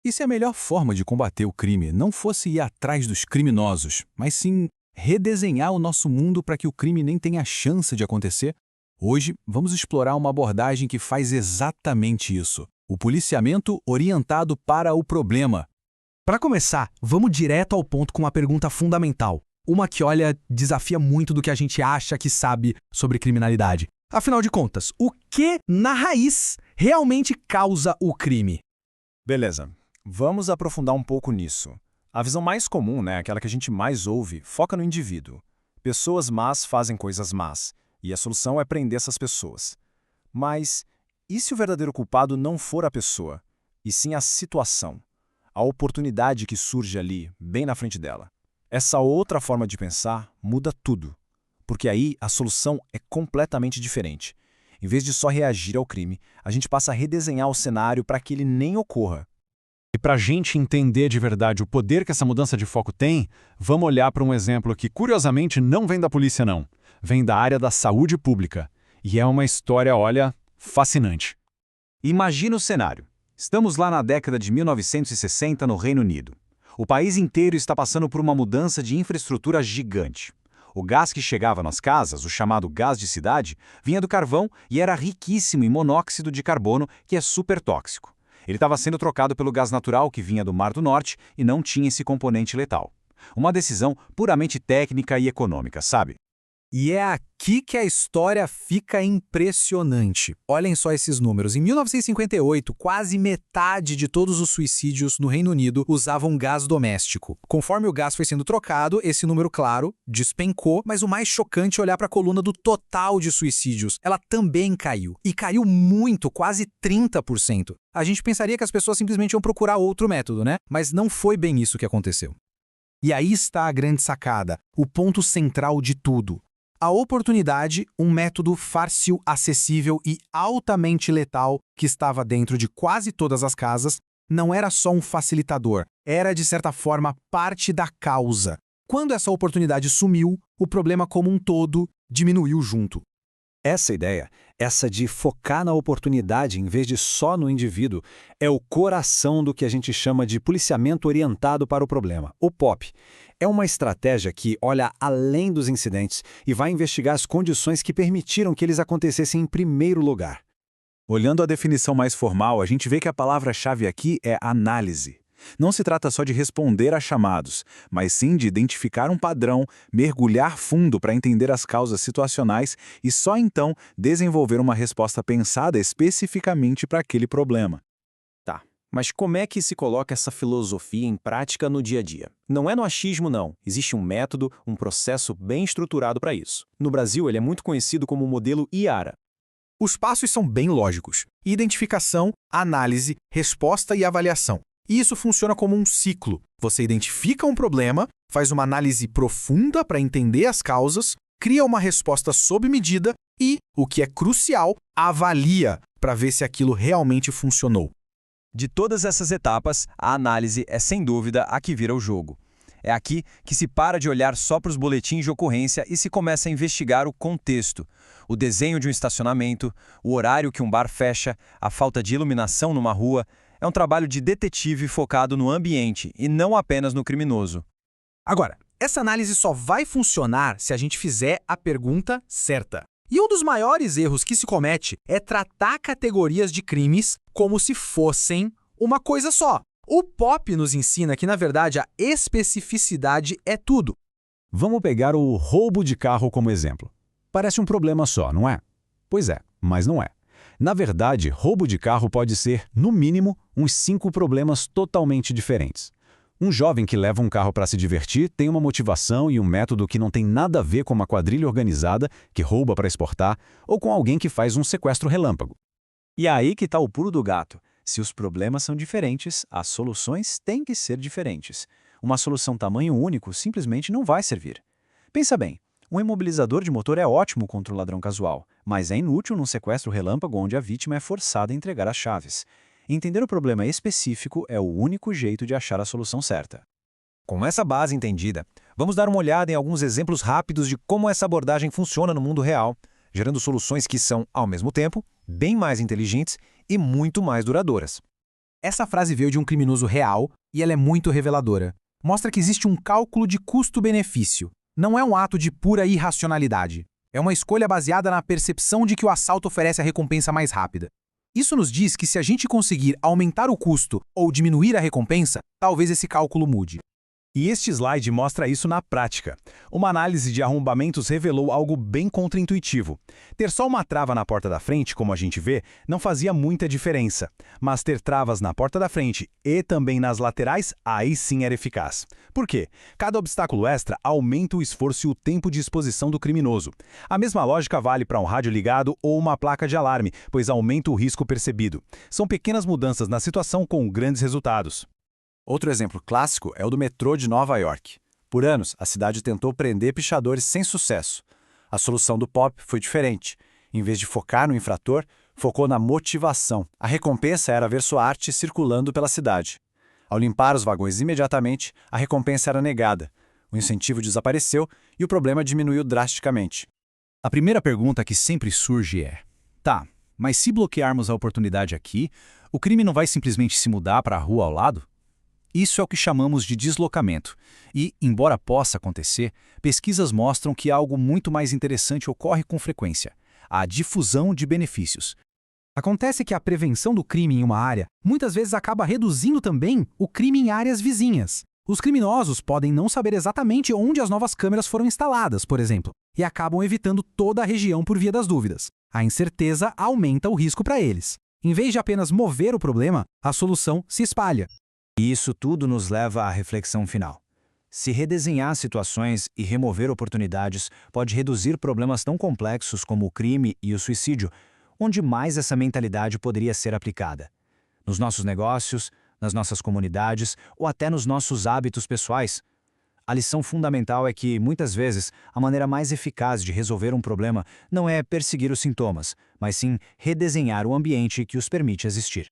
E se a melhor forma de combater o crime não fosse ir atrás dos criminosos, mas sim redesenhar o nosso mundo para que o crime nem tenha chance de acontecer? Hoje, vamos explorar uma abordagem que faz exatamente isso: o policiamento orientado para o problema. Para começar, vamos direto ao ponto com uma pergunta fundamental. Uma que, olha, desafia muito do que a gente acha que sabe sobre criminalidade. Afinal de contas, o que, na raiz, realmente causa o crime? Beleza, vamos aprofundar um pouco nisso. A visão mais comum, aquela que a gente mais ouve, foca no indivíduo. Pessoas más fazem coisas más, e a solução é prender essas pessoas. Mas e se o verdadeiro culpado não for a pessoa, e sim a situação, a oportunidade que surge ali, bem na frente dela? Essa outra forma de pensar muda tudo, porque aí a solução é completamente diferente. Em vez de só reagir ao crime, a gente passa a redesenhar o cenário para que ele nem ocorra. E para a gente entender de verdade o poder que essa mudança de foco tem, vamos olhar para um exemplo que, curiosamente, não vem da polícia não. Vem da área da saúde pública. E é uma história, olha, fascinante. Imagina o cenário. Estamos lá na década de 1960 no Reino Unido. O país inteiro está passando por uma mudança de infraestrutura gigante. O gás que chegava nas casas, o chamado gás de cidade, vinha do carvão e era riquíssimo em monóxido de carbono, que é super tóxico. Ele estava sendo trocado pelo gás natural que vinha do Mar do Norte e não tinha esse componente letal. Uma decisão puramente técnica e econômica, sabe? E é aqui que a história fica impressionante. Olhem só esses números. Em 1958, quase metade de todos os suicídios no Reino Unido usavam gás doméstico. Conforme o gás foi sendo trocado, esse número, claro, despencou, mas o mais chocante é olhar para a coluna do total de suicídios. Ela também caiu. E caiu muito, quase 30%. A gente pensaria que as pessoas simplesmente iam procurar outro método, né? Mas não foi bem isso que aconteceu. E aí está a grande sacada, o ponto central de tudo. A oportunidade, um método fácil, acessível e altamente letal que estava dentro de quase todas as casas, não era só um facilitador, era, de certa forma, parte da causa. Quando essa oportunidade sumiu, o problema como um todo diminuiu junto. Essa ideia, essa de focar na oportunidade em vez de só no indivíduo, é o coração do que a gente chama de policiamento orientado para o problema, o POP. É uma estratégia que olha além dos incidentes e vai investigar as condições que permitiram que eles acontecessem em primeiro lugar. Olhando a definição mais formal, a gente vê que a palavra-chave aqui é análise. Não se trata só de responder a chamados, mas sim de identificar um padrão, mergulhar fundo para entender as causas situacionais e só então desenvolver uma resposta pensada especificamente para aquele problema. Tá, mas como é que se coloca essa filosofia em prática no dia a dia? Não é no achismo, não. Existe um método, um processo bem estruturado para isso. No Brasil, ele é muito conhecido como o modelo IARA. Os passos são bem lógicos: identificação, análise, resposta e avaliação. E isso funciona como um ciclo. Você identifica um problema, faz uma análise profunda para entender as causas, cria uma resposta sob medida e, o que é crucial, avalia para ver se aquilo realmente funcionou. De todas essas etapas, a análise é sem dúvida a que vira o jogo. É aqui que se para de olhar só para os boletins de ocorrência e se começa a investigar o contexto, o desenho de um estacionamento, o horário que um bar fecha, a falta de iluminação numa rua. É um trabalho de detetive focado no ambiente e não apenas no criminoso. Agora, essa análise só vai funcionar se a gente fizer a pergunta certa. E um dos maiores erros que se comete é tratar categorias de crimes como se fossem uma coisa só. O POP nos ensina que, na verdade, a especificidade é tudo. Vamos pegar o roubo de carro como exemplo. Parece um problema só, não é? Pois é, mas não é. Na verdade, roubo de carro pode ser, no mínimo, uns 5 problemas totalmente diferentes. Um jovem que leva um carro para se divertir tem uma motivação e um método que não tem nada a ver com uma quadrilha organizada que rouba para exportar ou com alguém que faz um sequestro relâmpago. E aí que está o pulo do gato. Se os problemas são diferentes, as soluções têm que ser diferentes. Uma solução tamanho único simplesmente não vai servir. Pensa bem. Um imobilizador de motor é ótimo contra o ladrão casual, mas é inútil num sequestro relâmpago onde a vítima é forçada a entregar as chaves. Entender o problema específico é o único jeito de achar a solução certa. Com essa base entendida, vamos dar uma olhada em alguns exemplos rápidos de como essa abordagem funciona no mundo real, gerando soluções que são, ao mesmo tempo, bem mais inteligentes e muito mais duradouras. Essa frase veio de um criminoso real e ela é muito reveladora. Mostra que existe um cálculo de custo-benefício. Não é um ato de pura irracionalidade. É uma escolha baseada na percepção de que o assalto oferece a recompensa mais rápida. Isso nos diz que se a gente conseguir aumentar o custo ou diminuir a recompensa, talvez esse cálculo mude. E este slide mostra isso na prática. Uma análise de arrombamentos revelou algo bem contraintuitivo. Ter só uma trava na porta da frente, como a gente vê, não fazia muita diferença. Mas ter travas na porta da frente e também nas laterais, aí sim era eficaz. Por quê? Cada obstáculo extra aumenta o esforço e o tempo de exposição do criminoso. A mesma lógica vale para um rádio ligado ou uma placa de alarme, pois aumenta o risco percebido. São pequenas mudanças na situação com grandes resultados. Outro exemplo clássico é o do metrô de Nova York. Por anos, a cidade tentou prender pichadores sem sucesso. A solução do POP foi diferente. Em vez de focar no infrator, focou na motivação. A recompensa era ver sua arte circulando pela cidade. Ao limpar os vagões imediatamente, a recompensa era negada. O incentivo desapareceu e o problema diminuiu drasticamente. A primeira pergunta que sempre surge é: tá, mas se bloquearmos a oportunidade aqui, o crime não vai simplesmente se mudar para a rua ao lado? Isso é o que chamamos de deslocamento. E, embora possa acontecer, pesquisas mostram que algo muito mais interessante ocorre com frequência: a difusão de benefícios. Acontece que a prevenção do crime em uma área muitas vezes acaba reduzindo também o crime em áreas vizinhas. Os criminosos podem não saber exatamente onde as novas câmeras foram instaladas, por exemplo, e acabam evitando toda a região por via das dúvidas. A incerteza aumenta o risco para eles. Em vez de apenas mover o problema, a solução se espalha. E isso tudo nos leva à reflexão final. Se redesenhar situações e remover oportunidades pode reduzir problemas tão complexos como o crime e o suicídio, onde mais essa mentalidade poderia ser aplicada? Nos nossos negócios, nas nossas comunidades ou até nos nossos hábitos pessoais? A lição fundamental é que, muitas vezes, a maneira mais eficaz de resolver um problema não é perseguir os sintomas, mas sim redesenhar o ambiente que os permite existir.